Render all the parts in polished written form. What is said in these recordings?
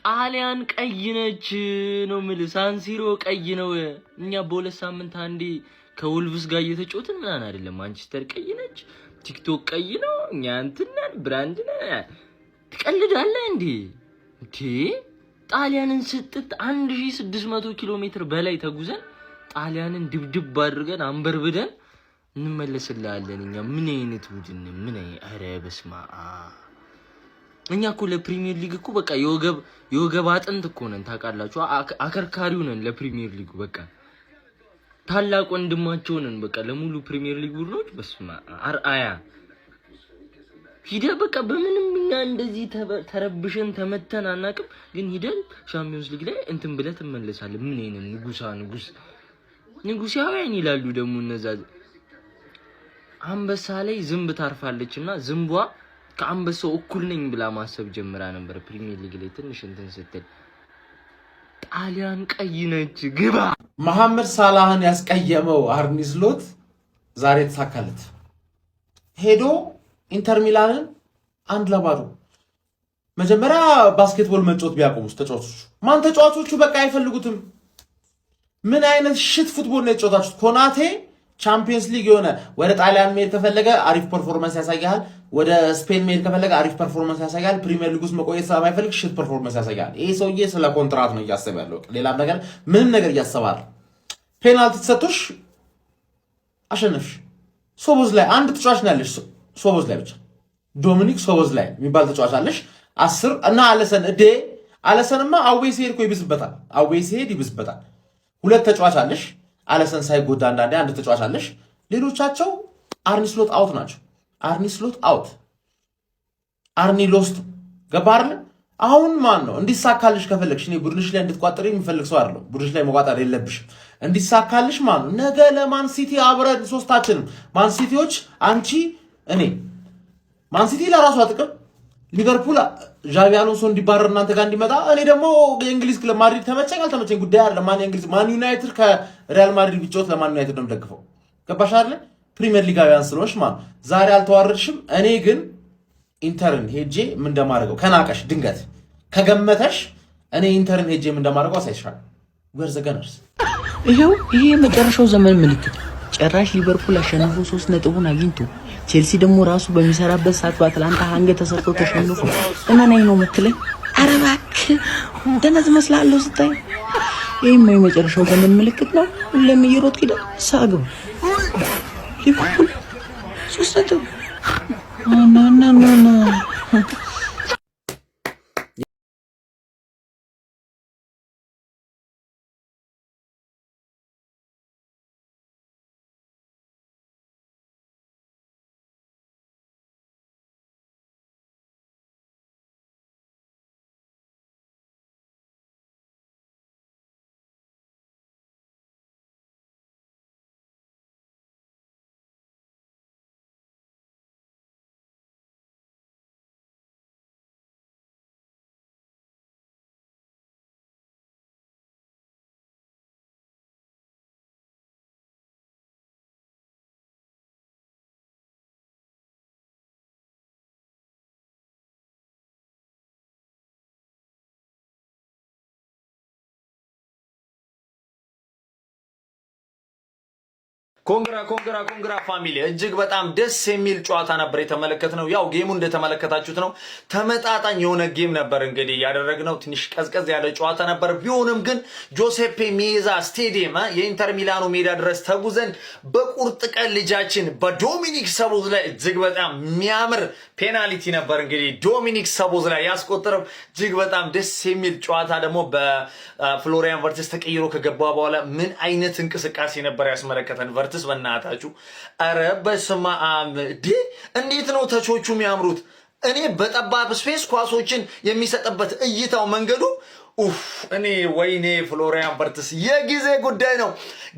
ጣሊያን ቀይ ነች ነው ምል ሳንሲሮ ቀይ ነው እኛ በሁለት ሳምንት አንዴ ከውልቭስ ጋር እየተጫወትን ምናን አይደለም ማንቸስተር ቀይ ነች ቲክቶክ ቀይ ነው እኛ እንትናን ብራንድ ነን ትቀልዳለህ እንዴ ጣሊያንን ስጥት 1600 ኪሎ ሜትር በላይ ተጉዘን ጣሊያንን ድብድብ አድርገን አንበርብደን እንመለስልሃለን እኛ ምን አይነት ቡድን ምን አረ በስማ እኛ እኮ ለፕሪሚየር ሊግ እኮ በቃ የወገብ አጥንት እኮ ነን ታውቃላችሁ አከርካሪው ነን ለፕሪሚየር ሊግ በቃ ታላቅ ወንድማቸው ነን በቃ ለሙሉ ፕሪሚየር ሊግ ቡድኖች በስማ አርአያ ሂደ በቃ በምንም እኛ እንደዚህ ተረብሸን ተመተን አናቅም ግን ሂደን ሻምፒዮንስ ሊግ ላይ እንትን ብለ ተመለሳለን ምን አይነት ንጉሳውያን ይላሉ ደግሞ እነዛ አንበሳ ላይ ዝምብ ታርፋለችና ዝምቧ ከአንበሳው እኩል ነኝ ብላ ማሰብ ጀምራ ነበር ፕሪሚየር ሊግ ላይ ትንሽ እንትን ስትል ጣሊያን ቀይ ነች ግባ መሐመድ ሳላህን ያስቀየመው አርኒ ስሎት ዛሬ ተሳካለት ሄዶ ኢንተር ሚላንን 1-0 መጀመሪያ ባስኬትቦል መጫወት ቢያቆሙስ ተጫዋቾቹ በቃ አይፈልጉትም ምን አይነት ሽት ፉትቦል ነው የተጫወታችሁት ኮናቴ ቻምፒየንስ ሊግ የሆነ ወደ ጣሊያን ሜል ከፈለገ አሪፍ ፐርፎርማንስ ያሳያል ወደ ስፔን ሜል ከፈለገ አሪፍ ፐርፎርማንስ ያሳያል ፕሪሚየር ሊግ ውስጥ መቆየት ስለማይፈልግ ሽት ፐርፎርማንስ ያሳያል ይሄ ሰውዬ ስለ ኮንትራት ነው እያሰበ ያለው ሌላ ነገር ምንም ነገር እያሰባል ፔናልቲ ተሰጥቶሽ አሸነፍሽ ሶቦዝ ላይ አንድ ተጫዋች ነው ያለሽ ሶቦዝ ላይ ብቻ ዶሚኒክ ሶቦዝ ላይ የሚባል ተጫዋች አለሽ 10 እና አለሰንማ አዌይ ሲሄድ እኮ ይብስበታል ሁለት ተጫዋች አለሽ አለሰን ሳይጎዳ አንዳንዴ አንድ ተጫዋች አለሽ ሌሎቻቸው አርኒ ስሎት አውት ናቸው አርኒ ስሎት አውት አርኒ ሎስት ገባር አሁን ማን ነው እንዲሳካልሽ ከፈለግሽ እኔ ቡድንሽ ላይ እንድትቋጠሪ የሚፈልግ ሰው አይደለም ቡድንሽ ላይ መቋጠር የለብሽ እንዲሳካልሽ ማን ነው ነገ ለማን ሲቲ አብረን ሶስታችንም ማን ሲቲዎች አንቺ እኔ ማን ሲቲ ለራሷ ጥቅም ሊቨርፑል ዣቪ አሎንሶ እንዲባረር እናንተ ጋር እንዲመጣ እኔ ደግሞ የእንግሊዝ ክለብ ማድሪድ ተመቸኝ አልተመቸኝ ጉዳይ አይደለም ማን ዩናይትድ ከሪያል ማድሪድ ቢጫወት ለማን ዩናይትድ ነው ደግፈው ገባሽ አይደል ፕሪሚየር ሊጋውያን ስለሆንሽ ዛሬ አልተዋረድሽም እኔ ግን ኢንተርን ሄጄ ምን እንደማደርገው ከናቀሽ ድንገት ከገመተሽ እኔ ኢንተርን ሄጄ ምን እንደማደርገው አሳይሻለሁ ወርዘ ገነርስ ይሄ መጨረሻው ዘመን ምልክት ጭራሽ ሊቨርፑል አሸንፎ 3 ነጥቡን አግኝቶ ቼልሲ ደግሞ ራሱ በሚሰራበት ሰዓት በአትላንታ አንገ ተሰርቶ ተሸንፎ እነናይ ነው መትለኝ አረባክ ደነዝ መስላለው ስታይ ይሄም የመጨረሻው ዘመን ምልክት ነው ሁሌም እየሮጥ ኪዳ ሳግብ ሊቨርፑል 3 ነጥብ ና ኮንግራ ፋሚሊ እጅግ በጣም ደስ የሚል ጨዋታ ነበር የተመለከትነው ያው ጌሙ እንደተመለከታችሁት ነው ተመጣጣኝ የሆነ ጌም ነበር እንግዲህ ያደረግነው ትንሽ ቀዝቀዝ ያለ ጨዋታ ነበር ቢሆንም ግን ጆሴፔ ሜዛ ስቴዲየም የኢንተር ሚላኑ ሜዳ ድረስ ተጉዘን በቁርጥ ቀን ልጃችን በዶሚኒክ ሰቦዝ ላይ እጅግ በጣም የሚያምር ፔናልቲ ነበር እንግዲህ ዶሚኒክ ሰቦዝ ላይ ያስቆጠረው እጅግ በጣም ደስ የሚል ጨዋታ ደግሞ በፍሎሪያን ቨርትስ ተቀይሮ ከገባ በኋላ ምን አይነት እንቅስቃሴ ነበር ያስመለከተን ቨርትስ በእናታችሁ አረ በስመ አብ እንዴት ነው ተቾቹ የሚያምሩት እኔ በጠባብ ስፔስ ኳሶችን የሚሰጥበት እይታው መንገዱ እኔ ወይኔ ፍሎሪያን ቨርትስ የጊዜ ጉዳይ ነው።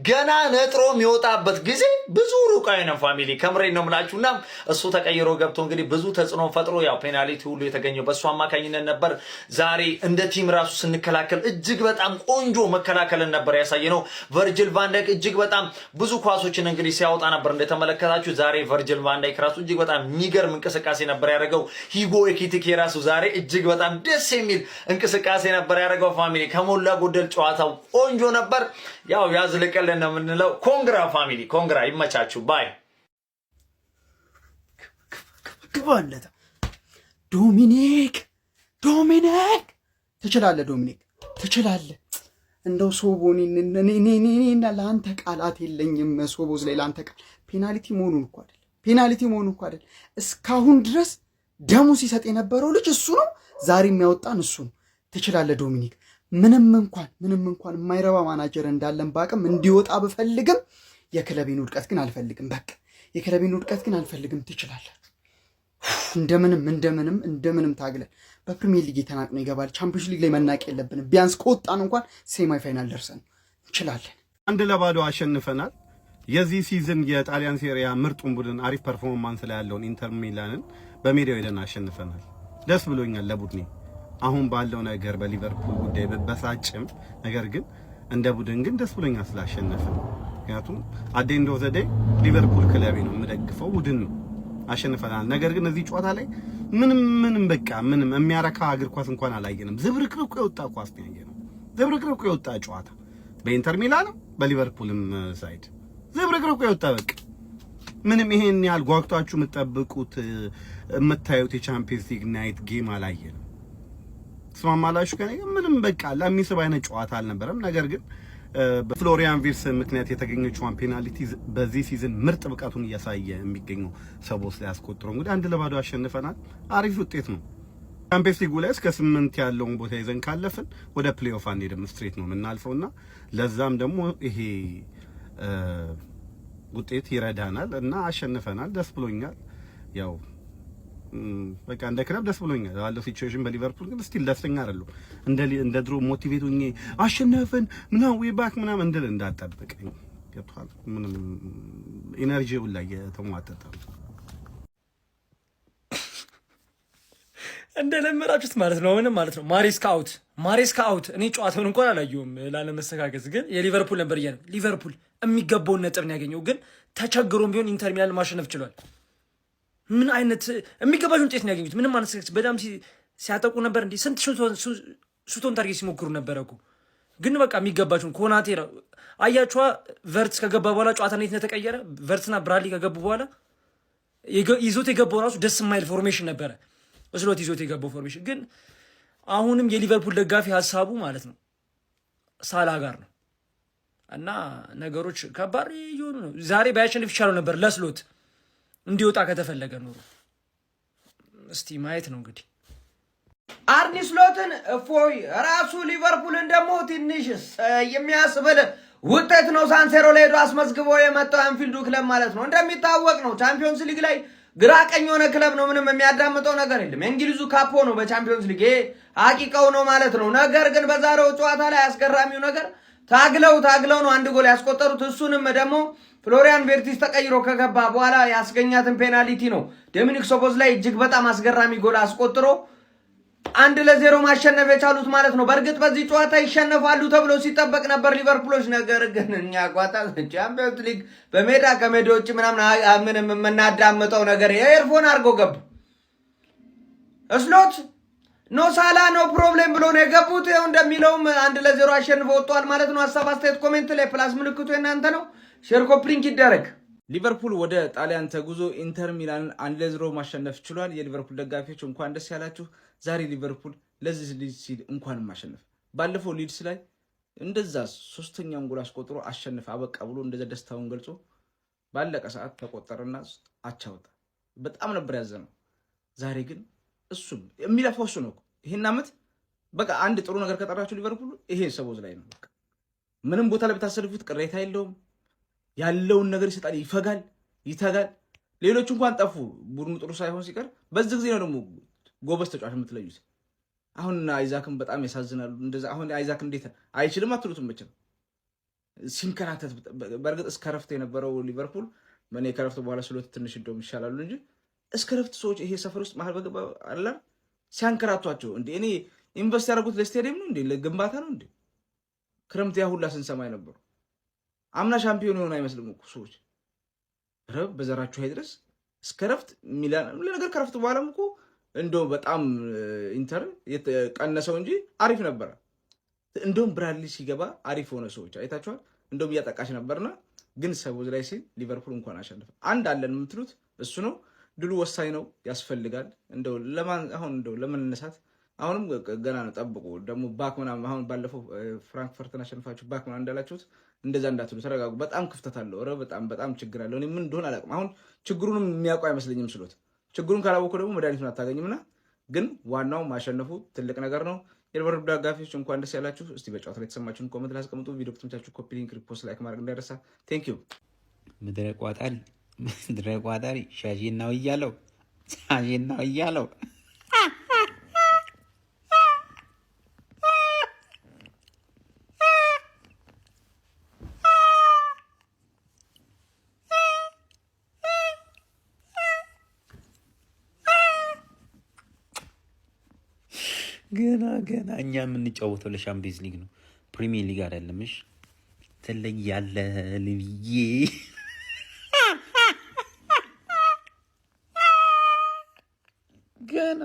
ገና ነጥሮ የሚወጣበት ጊዜ ብዙ ሩቅ አይደለም ፋሚሊ ከምሬን ነው የምላችሁና እሱ ተቀይሮ ገብቶ እንግዲህ ብዙ ተጽዕኖ ፈጥሮ ያው ፔናልቲ ሁሉ የተገኘው በሱ አማካኝነት ነበር። ዛሬ እንደ ቲም ራሱ ስንከላከል እጅግ በጣም ቆንጆ መከላከልን ነበር ያሳየነው። ቨርጅል ቫን ዳይክ እጅግ በጣም ብዙ ኳሶችን እንግዲህ ሲያወጣ ነበር እንደተመለከታችሁ። ዛሬ ቨርጅል ቫን ዳይክ ራሱ እጅግ በጣም የሚገርም እንቅስቃሴ ነበር ያደረገው። ሂጎ ኤኪቲኬ ራሱ ዛሬ እጅግ በጣም ደስ የሚል እንቅስቃሴ ነበር ያደረገው ፋሚሊ። ከሞላ ጎደል ጨዋታው ቆንጆ ነበር። ያው ያዝልቀልን ነው የምንለው። ኮንግራ ፋሚሊ ኮንግራ፣ ይመቻችሁ ባይ። ግባለታ ዶሚኒክ ትችላለህ፣ ዶሚኒክ ትችላለህ። እንደው ሶቦኒ እኔና ለአንተ ቃላት የለኝም። ሶቦዝ ላይ ለአንተ ቃል ፔናልቲ መሆኑን እኮ አይደል እስካሁን ድረስ ደሙ ሲሰጥ የነበረው ልጅ እሱ ነው። ዛሬ የሚያወጣን እሱ ነው። ትችላለህ ዶሚኒክ። ምንም እንኳን የማይረባ ማናጀር እንዳለን ባቅም እንዲወጣ ብፈልግም የክለቤን ውድቀት ግን አልፈልግም። በቃ የክለቤን ውድቀት ግን አልፈልግም። ትችላለህ። እንደምንም ታግለን በፕሪሚየር ሊግ የተናቅነው ይገባል። ቻምፒዮንስ ሊግ ላይ መናቅ የለብንም። ቢያንስ ከወጣን እንኳን ሴማይ ፋይናል ደርሰን እንችላለን። 1-0 አሸንፈናል። የዚህ ሲዝን የጣሊያን ሴሪያ ምርጡን ቡድን አሪፍ ፐርፎርማንስ ላይ ያለውን ኢንተር ሚላንን በሜዳው ሄደን አሸንፈናል። ደስ ብሎኛል ለቡድኔ። አሁን ባለው ነገር በሊቨርፑል ጉዳይ በሳጭም ነገር ግን እንደ ቡድን ግን ደስ ብሎኛል ስላሸነፈን። ምክንያቱም አዴንዶ ዘዴ ሊቨርፑል ክለቤ ነው የምደግፈው ቡድን ነው። አሸንፈናል። ነገር ግን እዚህ ጨዋታ ላይ ምንም የሚያረካ እግር ኳስ እንኳን አላየንም። ዝብርቅርቁ የወጣ ኳስ ነው ያየነው። ዝብርቅርቁ የወጣ ጨዋታ በኢንተር ሚላንም በሊቨርፑልም ሳይድ ዝብርቅርቁ የወጣ በቃ ምንም ይሄን ያህል ጓግታችሁ የምትጠብቁት የምታዩት የቻምፒየንስ ሊግ ናይት ጌም አላየንም። ስማማላችሁ ከኔ ምንም በቃ ለሚስብ አይነት ጨዋታ አልነበረም። ነገር ግን በፍሎሪያን ቪርትስ ምክንያት የተገኘችውን ፔናልቲ በዚህ ሲዝን ምርጥ ብቃቱን እያሳየ የሚገኘው ሰቦስ ላይ አስቆጥሮ እንግዲህ 1-0 አሸንፈናል። አሪፍ ውጤት ነው። ቻምፒየንስ ሊጉ ላይ እስከ 8 ያለውን ቦታ ይዘን ካለፍን ወደ ፕሌይኦፍ አንሄድም፣ ስትሬት ነው የምናልፈውና ለዛም ደግሞ ይሄ ውጤት ይረዳናል እና አሸንፈናል። ደስ ብሎኛል። ያው በቃ እንደ ክለብ ደስ ብሎኛል። ያለው ሲቹዌሽን በሊቨርፑል ግን ስቲል ደስተኛ አይደለሁ። እንደ ድሮ ሞቲቬት ሆኜ አሸነፈን ምናምን ዌይ ባክ ምናምን እንድል እንዳጠብቀኝ ገብቷል። ምንም ኢነርጂው ላይ የተሟጠጠ እንደለመዳችሁት ማለት ነው። ምንም ማለት ነው። ማሬስካ አውት። እኔ ጨዋታውን እንኳን አላየሁም ላለመሰጋገዝ፣ ግን የሊቨርፑል ነበር እያለ ሊቨርፑል የሚገባውን ነጥብ ነው ያገኘው። ግን ተቸግሮም ቢሆን ኢንተር ሚላን ማሸነፍ ችሏል። ምን አይነት የሚገባውን ውጤት ነው ያገኙት? ምንም ማለት በጣም ሲያጠቁ ነበር እንዴ! ስንት ሹቶን ታርጌት ሲሞክሩ ነበር እኮ። ግን በቃ የሚገባችሁን ኮናቴ አያችኋ። ቨርትስ ከገባ በኋላ ጨዋታ እንዴት እንደተቀየረ። ቨርትስና ብራድሊ ከገቡ በኋላ ይዞት የገባው ራሱ ደስ የማይል ፎርሜሽን ነበረ። ስሎት ይዞት የገባው ፎርሜሽን ግን አሁንም የሊቨርፑል ደጋፊ ሀሳቡ ማለት ነው ሳላ ጋር ነው እና ነገሮች ከባድ እየሆኑ ነው። ዛሬ ባያሸንፍ ይቻለው ነበር ለስሎት እንዲወጣ ከተፈለገ ኖሮ። እስቲ ማየት ነው እንግዲህ። አርኒ ስሎትን እፎይ ራሱ ሊቨርፑልን ደግሞ ትንሽ የሚያስብል ውጤት ነው ሳንሴሮ ላይ ሄዶ አስመዝግቦ የመጣው አንፊልዱ ክለብ ማለት ነው። እንደሚታወቅ ነው ቻምፒዮንስ ሊግ ላይ ግራ ቀኝ የሆነ ክለብ ነው። ምንም የሚያዳምጠው ነገር የለም። የእንግሊዙ ካፖ ነው በቻምፒዮንስ ሊግ ሀቂቃው ነው ማለት ነው። ነገር ግን በዛሬው ጨዋታ ላይ አስገራሚው ነገር ታግለው ነው አንድ ጎል ያስቆጠሩት። እሱንም ደግሞ ፍሎሪያን ቨርትስ ተቀይሮ ከገባ በኋላ ያስገኛትን ፔናልቲ ነው ዶሚኒክ ሶቦዝ ላይ እጅግ በጣም አስገራሚ ጎል አስቆጥሮ 1-0 ማሸነፍ የቻሉት ማለት ነው። በእርግጥ በዚህ ጨዋታ ይሸነፋሉ ተብሎ ሲጠበቅ ነበር ሊቨርፑሎች። ነገር ግን እኛ ቋጣ ቻምፒዮንስ ሊግ በሜዳ ከሜዳ ውጭ ምንም የምናዳምጠው ነገር ኤርፎን አድርጎ ገቡ። ስሎት ኖ ሳላ ኖ ፕሮብሌም ብሎ ነው የገቡት። ይኸው እንደሚለውም 1-0 አሸንፈው ወጥተዋል ማለት ነው። ሀሳብ አስተያየት ኮሜንት ላይ ፕላስ ምልክቱ የእናንተ ነው። ሼር ኮፕሊንክ ይደረግ። ሊቨርፑል ወደ ጣሊያን ተጉዞ ኢንተር ሚላንን 1-0 ማሸነፍ ችሏል። የሊቨርፑል ደጋፊዎች እንኳን ደስ ያላችሁ። ዛሬ ሊቨርፑል ለዚህ ሊድስ ሲል እንኳን ማሸነፍ፣ ባለፈው ሊድስ ላይ እንደዛ ሶስተኛውን ጎል አስቆጥሮ አሸነፈ አበቃ ብሎ እንደዛ ደስታውን ገልጾ ባለቀ ሰዓት ተቆጠረና አቻወጣ። በጣም ነበር ያዘነው። ዛሬ ግን እሱም የሚለፋው እሱ ነው። ይሄን አመት በቃ አንድ ጥሩ ነገር ከጠራችሁ ሊቨርፑል ይሄ ሰቦዝ ላይ ነው። በቃ ምንም ቦታ ላይ ብታሰልፉት ቅሬታ የለውም። ያለውን ነገር ይሰጣል፣ ይፈጋል፣ ይተጋል። ሌሎች እንኳን ጠፉ ቡድኑ ጥሩ ሳይሆን ሲቀር በዚህ ጊዜ ነው ደግሞ ጎበዝ ተጫዋች የምትለዩት። አሁን አይዛክን በጣም ያሳዝናሉ። እንደዛ አሁን አይዛክ እንዴት አይችልም አትሉትም? መቼም ሲንከራተት በርግጥ እስከ ረፍት የነበረው ሊቨርፑል ማን ከረፍት በኋላ ስለወጥ ትንሽ እንደውም ይሻላሉ እንጂ እስከ ረፍት ሰዎች ይሄ ሰፈር ውስጥ መሀል በገባ አላ ሲያንከራቷቸው እንዴ እኔ ኢንቨስት ያደረጉት ለስቴዲየም ነው እንዴ ለግንባታ ነው እንዴ? ክረምት ያ ሁላ ስንሰማ ነበር። አምና ሻምፒዮን የሆነ አይመስልም እኮ ሰዎች ረብ በዘራችሁ አይድረስ እስከ ረፍት ሚላን ለነገር ከረፍት በኋላም እኮ እንደው በጣም ኢንተር የተቀነሰው እንጂ አሪፍ ነበር። እንደውም ብራድሊ ሲገባ አሪፍ ሆነ። ሰዎች አይታችኋል። እንደውም እያጠቃች ነበርና ግን ሰቦዝ ላይ ሲል ሊቨርፑል እንኳን አሸነፈ። አንድ አለን የምትሉት እሱ ነው። ድሉ ወሳኝ ነው፣ ያስፈልጋል። እንደው ለማን አሁን እንደው ለመነሳት አሁንም ገና ነው። ጠብቁ ደግሞ ባክ ምናምን አሁን ባለፈው ፍራንክፈርትን አሸንፋችሁ ባክ ምናምን እንዳላችሁት እንደዛ እንዳትሉ፣ ተረጋጉ። በጣም ክፍተት አለው። ኧረ በጣም ችግር አለው። እኔ ምን እንደሆነ አላውቅም። አሁን ችግሩንም የሚያውቁ አይመስለኝም ስሎት። ችግሩን ካላወቁ ደግሞ መድኃኒቱን አታገኝምና፣ ግን ዋናው ማሸነፉ ትልቅ ነገር ነው። የሊቨርፑል ደጋፊዎች እንኳን ደስ ያላችሁ። እስቲ በጨዋታ ላይ የተሰማችሁን ኮሜንት ላይ አስቀምጡ። ቪዲዮ ከተመቻችሁ ኮፒ ሊንክ፣ ሪፖስት፣ ላይክ ማድረግ እንዳይረሳ። ቴንክ ዩ። ምድረ ቋጣሪ ሻሺናው እያለው ገና እኛ የምንጫወተው ለሻምፒየንስ ሊግ ነው፣ ፕሪሚየር ሊግ አይደለም። እሺ ትለያለህ ልብዬ። ገና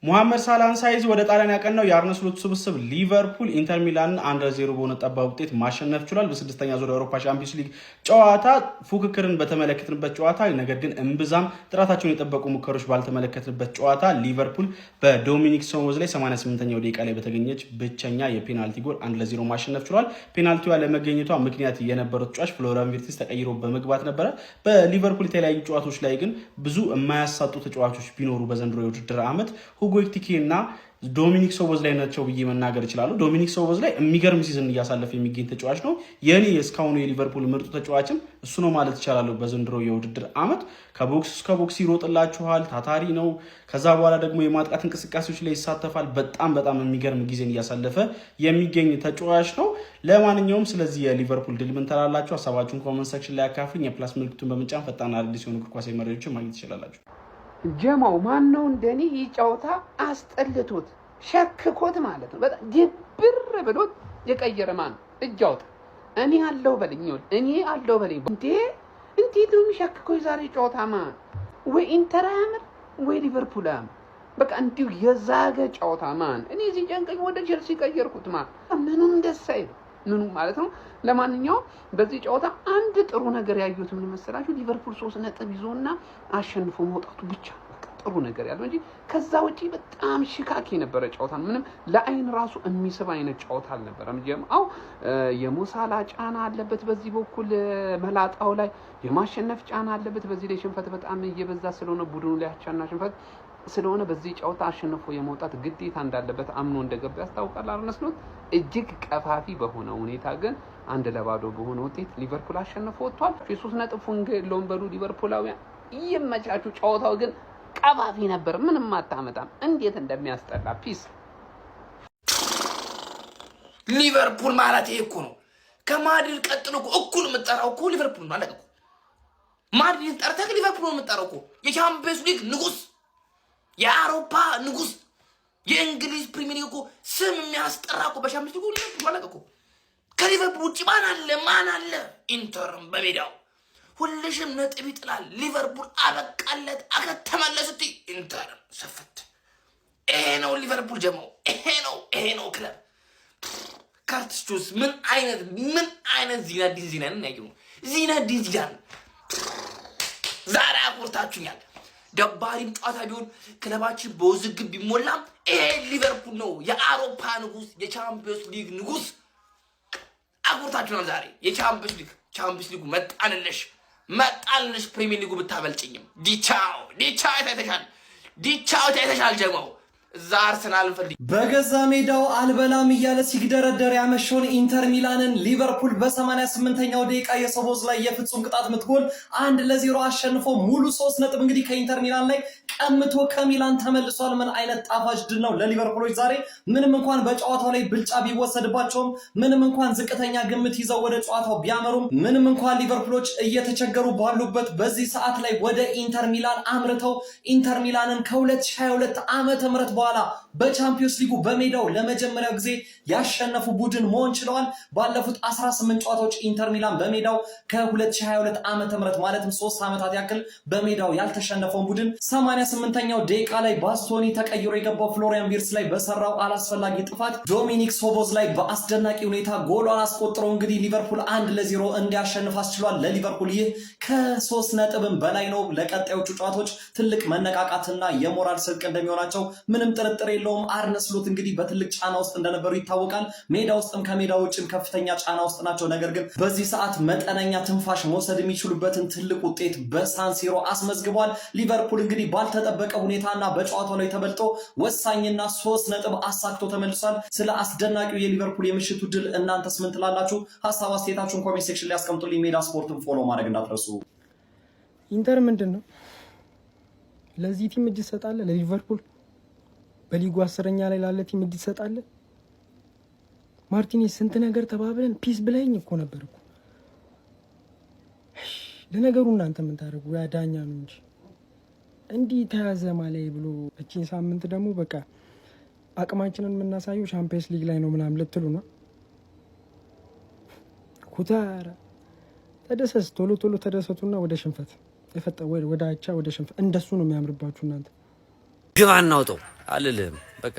ሙሐመድ ሳላህን ሳይዝ ወደ ጣሊያን ያቀናው የአርነ ስሎት ስብስብ ሊቨርፑል ኢንተር ሚላንን 1-0 በሆነ ጠባብ ውጤት ማሸነፍ ችሏል። በስድስተኛ ዙር የአውሮፓ ቻምፒየንስ ሊግ ጨዋታ ፉክክርን በተመለከትንበት ጨዋታ፣ ነገር ግን እምብዛም ጥራታቸውን የጠበቁ ሙከሮች ባልተመለከትንበት ጨዋታ ሊቨርፑል በዶሚኒክ ሶቦዝ ላይ 88ኛው ደቂቃ ላይ በተገኘች ብቸኛ የፔናልቲ ጎል 1-0 ማሸነፍ ችሏል። ፔናልቲዋ ለመገኘቷ ምክንያት የነበረው ተጫዋች ፍሎሪያን ቪርትዝ ተቀይሮ በመግባት ነበረ። በሊቨርፑል የተለያዩ ጨዋታዎች ላይ ግን ብዙ የማያሳጡ ተጫዋቾች ቢኖሩ በዘንድሮ የውድድር ዓመት ሁጎ ኤኪቲኬ እና ዶሚኒክ ሶቦዝ ላይ ናቸው ብዬ መናገር ይችላሉ። ዶሚኒክ ሶቦዝ ላይ የሚገርም ሲዝን እያሳለፈ የሚገኝ ተጫዋች ነው። የኔ እስካሁኑ የሊቨርፑል ምርጡ ተጫዋችም እሱ ነው ማለት ይቻላል። በዘንድሮ የውድድር ዓመት ከቦክስ እስከ ቦክስ ይሮጥላችኋል፣ ታታሪ ነው። ከዛ በኋላ ደግሞ የማጥቃት እንቅስቃሴዎች ላይ ይሳተፋል። በጣም የሚገርም ጊዜን እያሳለፈ የሚገኝ ተጫዋች ነው። ለማንኛውም ስለዚህ የሊቨርፑል ድል ምን ትላላችሁ? ሀሳባችሁን ኮመንት ሴክሽን ላይ አካፍሉኝ። የፕላስ ምልክቱን በመጫን ፈጣን አዲስ የሆኑ እግር ኳስ መረጃዎችን ማግኘት ትችላላችሁ። ጀማው ማን ነው እንደኔ ይጫወታ አስጠልቶት ሸክኮት ማለት ነው። በጣም ድብር ብሎት የቀየረ ማን እጃውታ እኔ አለው በልኝ እንዴት ነው የሚሸክኮኝ ዛሬ ጨዋታ ማን ወይ ኢንተር ያምር ወይ ሊቨርፑል ያምር። በቃ እንዲሁ የዛገ ጨዋታ ማን እኔ እዚህ ጨንቀኝ ወደ ቼልሲ ቀየርኩት ማን ምኑም ደስ አይል ምኑ ማለት ነው። ለማንኛውም በዚህ ጨዋታ አንድ ጥሩ ነገር ያዩት ምን መሰላችሁ? ሊቨርፑል 3 ነጥብ ይዞና አሸንፎ መውጣቱ ብቻ ጥሩ ነገር ያለው እንጂ ከዛ ውጪ በጣም ሽካክ የነበረ ጨዋታ ምንም ለአይን ራሱ የሚስብ አይነት ጨዋታ አልነበረም። ጀማው የሙሳላ ጫና አለበት በዚህ በኩል መላጣው ላይ የማሸነፍ ጫና አለበት። በዚህ ላይ ሽንፈት በጣም እየበዛ ስለሆነ ቡድኑ ላይ አቻና ሽንፈት ስለሆነ በዚህ ጨዋታ አሸንፎ የመውጣት ግዴታ እንዳለበት አምኖ እንደገባ ያስታውቃል። አርነ ስሎት እጅግ ቀፋፊ በሆነ ሁኔታ ግን 1-0 በሆነ ውጤት ሊቨርፑል አሸንፎ ወጥቷል። የ3 ነጥብ ፉንገሎን በሉ ሊቨርፑላውያን ይመቻቹ። ጨዋታው ግን ቀፋፊ ነበር፣ ምንም አታመጣም። እንዴት እንደሚያስጠላ ፒስ። ሊቨርፑል ማለት ይሄ እኮ ነው። ከማድሪድ ቀጥሎ እኩል የምጠራው እኮ ሊቨርፑል ማለት እኮ ማድሪድ ጠርተህ ሊቨርፑል የምጠራው እኮ የቻምፒየንስ ሊግ ንጉስ፣ የአውሮፓ ንጉስ፣ የእንግሊዝ ፕሪሚየር ሊግ እኮ ስም የሚያስጠራ እኮ በቻምፒየንስ ሊግ ሊቨርፑል ማለት እኮ። ከሊቨርፑል ውጪ ማን አለ? ኢንተርም በሜዳው ሁልሽም ነጥብ ይጥላል። ሊቨርፑል አበቃለት አከተመለት ስትይ ኢንተርም ሰፈት። ይሄ ነው ሊቨርፑል ጀማው፣ ይሄ ነው ክለብ። ካርትስ ጁስ ምን አይነት ዚነዲን ዚዳን ነው? ዚነዲን ዚዳን ዛሬ አኩርታችሁኛል። ደባሪም ጨዋታ ቢሆን ክለባችን በውዝግብ ቢሞላም ይሄ ሊቨርፑል ነው፣ የአውሮፓ ንጉስ፣ የቻምፒየንስ ሊግ ንጉስ። አኩርታችሁናል ዛሬ። የቻምፒየንስ ሊጉ መጣንልሽ ፕሪሚየር ሊጉ ብታበልጭኝም ዲቻው ታይተሻል ጀማው። እዛ አርሰናል ፈልግ በገዛ ሜዳው አልበላም እያለ ሲግደረደር ያመሸውን ኢንተር ሚላንን ሊቨርፑል በ88ኛው ደቂቃ የሶቦዝ ላይ የፍጹም ቅጣት ምት ጎል 1-0 አሸንፎ ሙሉ 3 ነጥብ እንግዲህ ከኢንተር ሚላን ላይ ቀምቶ ከሚላን ተመልሷል። ምን አይነት ጣፋጭ ድል ነው ለሊቨርፑሎች ዛሬ። ምንም እንኳን በጨዋታው ላይ ብልጫ ቢወሰድባቸውም፣ ምንም እንኳን ዝቅተኛ ግምት ይዘው ወደ ጨዋታው ቢያመሩም፣ ምንም እንኳን ሊቨርፑሎች እየተቸገሩ ባሉበት በዚህ ሰዓት ላይ ወደ ኢንተር ሚላን አምርተው ኢንተር ሚላንን ከ2022 ዓመተ ምህረት በኋላ በቻምፒዮንስ ሊጉ በሜዳው ለመጀመሪያው ጊዜ ያሸነፉ ቡድን መሆን ችለዋል። ባለፉት 18 ጨዋታዎች ኢንተር ሚላን በሜዳው ከ2022 ዓመተ ምህረት ማለትም 3 ዓመታት ያክል በሜዳው ያልተሸነፈውን ቡድን 88ኛው ደቂቃ ላይ ባስቶኒ ተቀይሮ የገባው ፍሎሪያን ቪርትስ ላይ በሰራው አላስፈላጊ ጥፋት ዶሚኒክ ሶቦዝ ላይ በአስደናቂ ሁኔታ ጎሏን አስቆጥሮ እንግዲህ ሊቨርፑል 1-0 እንዲያሸንፍ አስችሏል። ለሊቨርፑል ይህ ከ3 ነጥብም በላይ ነው። ለቀጣዮቹ ጨዋታዎች ትልቅ መነቃቃትና የሞራል ስንቅ እንደሚሆናቸው ምንም ጥርጥር የለውም። አርነ ስሎት እንግዲህ በትልቅ ጫና ውስጥ እንደነበሩ ይታወቃል። ሜዳ ውስጥም ከሜዳ ውጭም ከፍተኛ ጫና ውስጥ ናቸው። ነገር ግን በዚህ ሰዓት መጠነኛ ትንፋሽ መውሰድ የሚችሉበትን ትልቅ ውጤት በሳንሲሮ አስመዝግቧል። ሊቨርፑል እንግዲህ ባልተጠበቀ ሁኔታና በጨዋታው ላይ ተበልጦ ወሳኝና 3 ነጥብ አሳክቶ ተመልሷል። ስለ አስደናቂው የሊቨርፑል የምሽቱ ድል እናንተስ ምን ትላላችሁ? ሀሳብ አስተያየታችሁን ኮሜንት ሴክሽን ላይ አስቀምጡልኝ። ሜዳ ስፖርትን ፎሎ ማድረግ እንዳትረሱ። ኢንተር ምንድን ነው ለዚህ ቲም እጅ ይሰጣል? ለሊቨርፑል በሊጉ 10ኛ ላይ ላለ ቲም እጅ ይሰጣል? ማርቲኔዝ ስንት ነገር ተባብለን ፒስ ብለኝ እኮ ነበር እኮ። ለነገሩ እናንተ ምን ታደርጉ? ያ ዳኛ ነው እንጂ እንዲህ ተያዘ ማለት ብሎ እቺን ሳምንት ደግሞ በቃ አቅማችንን የምናሳየው ሻምፒየንስ ሊግ ላይ ነው ምናምን ልትሉ ነው። ኩታራ ተደሰስ፣ ቶሎ ቶሎ ተደሰቱና ወደ ሽንፈት ወደ አቻ ወደ ሽንፈት እንደሱ ነው የሚያምርባችሁ እናንተ። ግብ አናውጠው አልልም። በቃ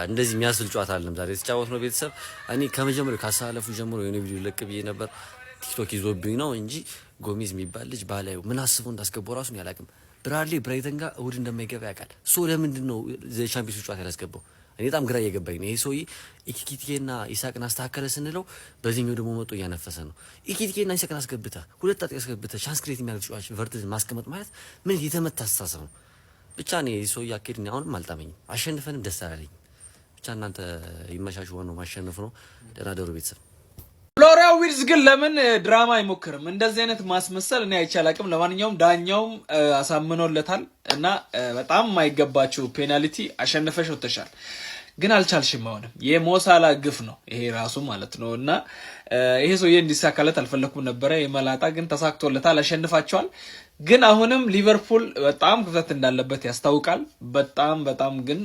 እንደዚህ የሚያስል ጨዋታ አለም ዛሬ የተጫወት ነው። ቤተሰብ እኔ ከመጀመሪያው ካሳለፉ ጀምሮ የሆነ ቪዲዮ ለቅ ብዬ ነበር። ቲክቶክ ይዞብኝ ነው እንጂ ጎሚዝ የሚባል ልጅ ባላዩ ምን አስቦ እንዳስገባው ራሱን ያላቅም። ብራድሊ ብራይተን ጋር እሑድ እንደማይገባ ያውቃል። ለምንድን ነው ቻምፒዮንስ ጨዋታ ያላስገባው? እኔ በጣም ግራ እየገባኝ ነው። ይሄ ሰውዬ ኢኪቲኬና ኢሳቅን አስተካከለ ስንለው በዚህኛው ደግሞ መጥቶ እያነፈሰ ነው። ኢኪቲኬና ኢሳቅን አስገብተህ ሁለት አጥቂ አስገብተህ ቻንስ ክሬት የሚያደርግ ተጫዋች ቨርትዝ ማስቀመጥ ማለት ምን የተመታ አስተሳሰብ ነው። ብቻ እኔ ሰውዬ አካሄድ አሁንም አልጣመኝም። አሸንፈንም ደስ አላለኝ። ብቻ እናንተ ይመቻችሁ። ዋናው ማሸነፍ ነው። ደህና ደሩ ቤተሰብ። ፍሎሪያን ቪርትዝ ግን ለምን ድራማ አይሞክርም? እንደዚህ አይነት ማስመሰል እኔ አይቼ አላቅም። ለማንኛውም ዳኛውም አሳምኖለታል እና በጣም የማይገባችሁ ፔናልቲ አሸንፈሽ ወጥተሻል፣ ግን አልቻልሽም። አሁንም የሞሳላ ግፍ ነው ይሄ ራሱ ማለት ነው። እና ይሄ ሰውዬ እንዲሳካለት አልፈለኩም ነበረ። የመላጣ ግን ተሳክቶለታል፣ አሸንፋቸዋል። ግን አሁንም ሊቨርፑል በጣም ክፍተት እንዳለበት ያስታውቃል። በጣም ግን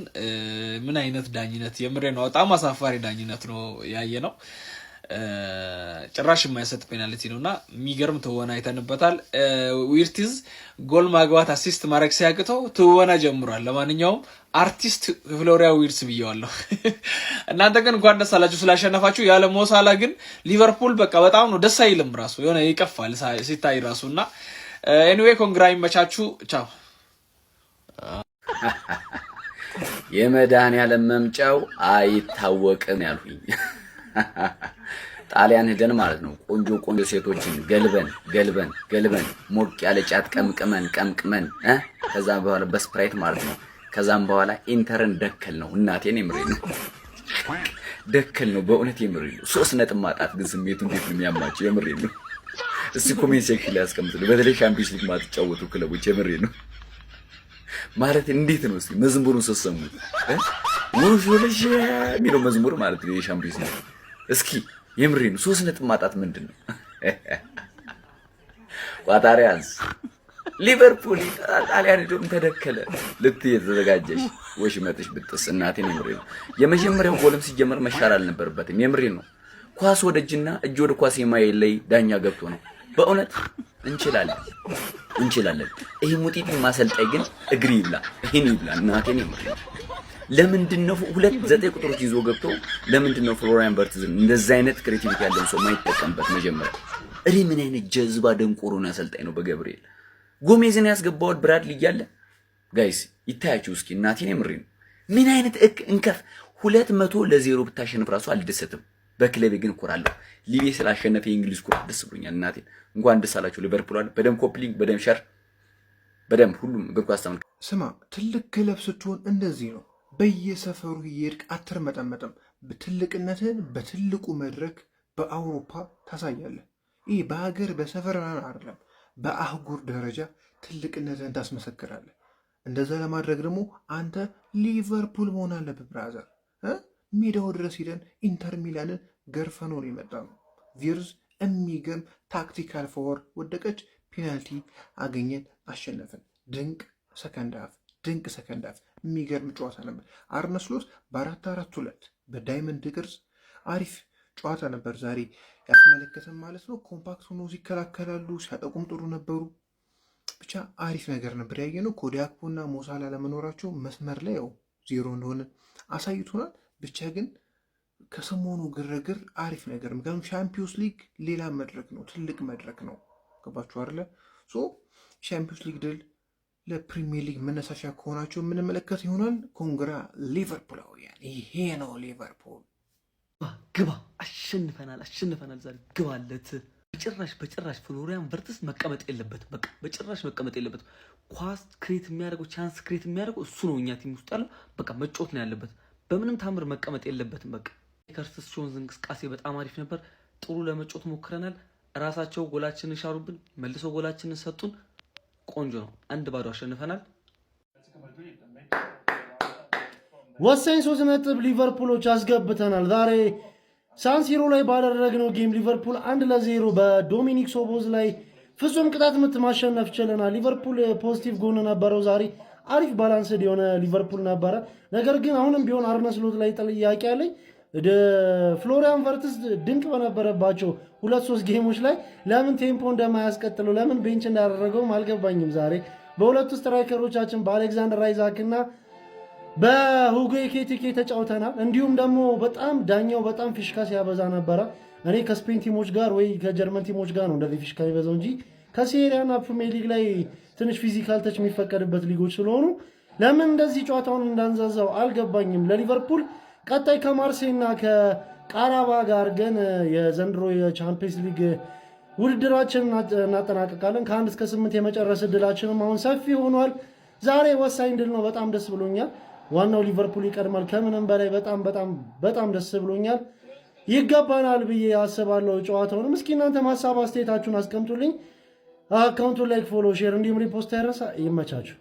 ምን አይነት ዳኝነት! የምሬ ነው። በጣም አሳፋሪ ዳኝነት ነው ያየ ነው። ጭራሽ የማይሰጥ ፔናልቲ ነውና የሚገርም ትወና አይተንበታል። ቪርትዝ ጎል ማግባት አሲስት ማድረግ ሲያቅተው ትወና ጀምሯል። ለማንኛውም አርቲስት ፍሎሪያን ቪርትዝ ብየዋለሁ። እናንተ ግን እንኳን ደስ አላችሁ ስላሸነፋችሁ። ያለ ሞሳላ ግን ሊቨርፑል በቃ በጣም ነው ደስ አይልም። ራሱ የሆነ ይቀፋል ሲታይ ራሱና ኤኒዌይ ኮንግራ ይመቻችሁ። ቻው። የመድኃኒዓለም መምጫው አይታወቅም ያልሁኝ ጣሊያን ሄደን ማለት ነው። ቆንጆ ሴቶችን ገልበን ሞቅ ያለ ጫት ቀምቅመን ከዛም በኋላ በስፕራይት ማለት ነው። ከዛም በኋላ ኢንተርን ደከል ነው። እናቴን የምሬ ነው ደከል ነው። በእውነት የምሬ ነው። 3 ነጥብ ማጣት ግን ስሜቱ እንዴት ነው የሚያማቸው? የምሬ ነው። እስቲ ኮሜንት ሴክሽን ላይ አስቀምጡልኝ። በተለይ ሻምፒዮንስ ሊግ ማትጫወቱ ክለቦች የምሬ ነው ማለት እንዴት ነው? እስቲ መዝሙሩን ስትሰሙት ሙሽልሽ የሚለው መዝሙር ማለት ነው የሻምፒዮንስ ሊግ። እስኪ የምሬ ነው 3 ነጥብ ማጣት ምንድን ነው? ቋጣሪያንስ ሊቨርፑል ጣሊያን ሄዶም ተደከለ ልትይ የተዘጋጀሽ ወሽመጥሽ ብጥስ እናቴን የምሬ ነው። የመጀመሪያው ጎልም ሲጀመር መሻር አልነበረበትም። የምሬ ነው። ኳስ ወደ እጅና እጅ ወደ ኳስ የማይለይ ዳኛ ገብቶ ነው። በእውነት እንችላለን። ይሄ ሙጢጥ ማሰልጣኝ ግን እግሪ ይብላ ይሄን ይብላ እናቴን የምሬ ነው። ለምንድነው 9 ቁጥሮች ይዞ ገብቶ ለምንድነው ፍሎሪያን ቪርትዝን እንደዛ አይነት ክሬቲቪቲ ያለው ሰው ማይጠቀምበት? መጀመሪያ ምን አይነት ጀዝባ ደንቆሮ ነው አሰልጣኝ ነው። በገብርኤል ጎሜዝን ያስገባው ብራድሊ እያለ ጋይስ ይታያችሁ እስኪ እናቴን የምሬ ነው። ምን አይነት እንከፍ 200-0 ብታሸንፍ ራሱ አልደሰትም። በክለቤ ግን እኮራለሁ። ሊቪ ስላሸነፈ የእንግሊዝ ኩራት ደስ ብሎኛል። እናቴን እንኳን ደስ አላችሁ ሊቨርፑል። በደም ኮፕሊንግ፣ በደም ሸር፣ በደም ሁሉም እግር ኳስ ተመልካች ስማ፣ ትልቅ ክለብ ስትሆን እንደዚህ ነው። በየሰፈሩ እየሄድክ አትርመጠመጥም። ትልቅነትን በትልቁ መድረክ በአውሮፓ ታሳያለህ። ይህ በሀገር በሰፈር አይደለም፣ በአህጉር ደረጃ ትልቅነትን ታስመሰክራለህ። እንደዛ ለማድረግ ደግሞ አንተ ሊቨርፑል መሆን አለብህ ብራዘር። ሜዳው ድረስ ሂደን ኢንተር ሚላንን ገርፈኖ ነው የመጣ ነው። ቪርዝ የሚገርም ታክቲካል ፎር ወደቀች፣ ፔናልቲ አገኘን፣ አሸነፍን። ድንቅ ሰከንድ ሀፍ የሚገርም ጨዋታ ነበር። አርነ ስሎት በ4-4-2 በዳይመንድ ቅርጽ አሪፍ ጨዋታ ነበር ዛሬ ያስመለከተን ማለት ነው። ኮምፓክት ሆኖ ሲከላከላሉ፣ ሲያጠቁም ጥሩ ነበሩ። ብቻ አሪፍ ነገር ነበር ያየነው። ኮዲ ጋክፖ እና ሞሳላ ለመኖራቸው መስመር ላይ ያው ዜሮ እንደሆነ አሳይቶናል። ብቻ ግን ከሰሞኑ ግርግር አሪፍ ነገር፣ ምክንያቱም ሻምፒዮንስ ሊግ ሌላ መድረክ ነው፣ ትልቅ መድረክ ነው። ገባችሁ አይደለ? ሻምፒዮንስ ሊግ ድል ለፕሪሚየር ሊግ መነሳሻ ከሆናቸው የምንመለከት ይሆናል። ኮንግራ ሊቨርፑላውያን፣ ይሄ ነው ሊቨርፑል። ግባ! አሸንፈናል። ዛሬ ግባለት። በጭራሽ ፍሎሪያን ቨርትስ መቀመጥ የለበትም። በቃ በጭራሽ መቀመጥ የለበትም። ኳስ ክሬት የሚያደርገው ቻንስ ክሬት የሚያደርገው እሱ ነው። እኛ ቲም ውስጥ ያለው በቃ መጮት ነው ያለበት። በምንም ታምር መቀመጥ የለበትም። በቃ ከርትስ ጆንስ እንቅስቃሴ በጣም አሪፍ ነበር። ጥሩ ለመጮት ሞክረናል። ራሳቸው ጎላችንን ሻሩብን፣ መልሶ ጎላችንን ሰጡን። ቆንጆ ነው። 1-0 አሸንፈናል። ወሳኝ 3 ነጥብ ሊቨርፑሎች አስገብተናል። ዛሬ ሳንሲሮ ላይ ባደረግነው ጌም ሊቨርፑል 1-0 በዶሚኒክ ሶቦዝ ላይ ፍጹም ቅጣት ምት ማሸነፍ ችለናል። ሊቨርፑል ፖዚቲቭ ጎን ነበረው ዛሬ። አሪፍ ባላንስድ የሆነ ሊቨርፑል ነበረ። ነገር ግን አሁንም ቢሆን አርነ ስሎት ላይ ጥያቄ አለኝ። ፍሎሪያን ቨርትስ ድንቅ በነበረባቸው 2-3 ጌሞች ላይ ለምን ቴምፖ እንደማያስቀጥለው ለምን ቤንች እንዳደረገውም አልገባኝም። ዛሬ በሁለቱ ስትራይከሮቻችን በአሌክዛንደር አይዛክ እና በሁጎ ኤኪቲኬ ተጫውተናል። እንዲሁም ደግሞ ዳኛው በጣም ፊሽካ ሲያበዛ ነበረ። እኔ ከስፔን ቲሞች ጋር ወይ ከጀርመን ቲሞች ጋር ነው እንደዚህ ፊሽካ የሚበዛው እንጂ ከሴሪያና ፕሪሚየር ሊግ ላይ ትንሽ ፊዚካል ተች የሚፈቀድበት ሊጎች ስለሆኑ ለምን እንደዚህ ጨዋታውን እንዳንዛዛው አልገባኝም። ለሊቨርፑል ቀጣይ ከማርሴይና ከቃራባ ጋር ግን የዘንድሮ የቻምፒየንስ ሊግ ውድድራችንን እናጠናቀቃለን። ከ1 እስከ 8 የመጨረስ እድላችንም አሁን ሰፊ ሆኗል። ዛሬ ወሳኝ ድል ነው። በጣም ደስ ብሎኛል። ዋናው ሊቨርፑል ይቀድማል። ከምንም በላይ በጣም ደስ ብሎኛል። ይገባናል ብዬ አስባለሁ ጨዋታውንም። እስኪ እናንተ ሀሳብ አስተያየታችሁን አስቀምጡልኝ። አካውንቱን ላይክ፣ ፎሎ፣ ሼር እንዲሁም ሪፖስት አይረሳ። ይመቻችሁ።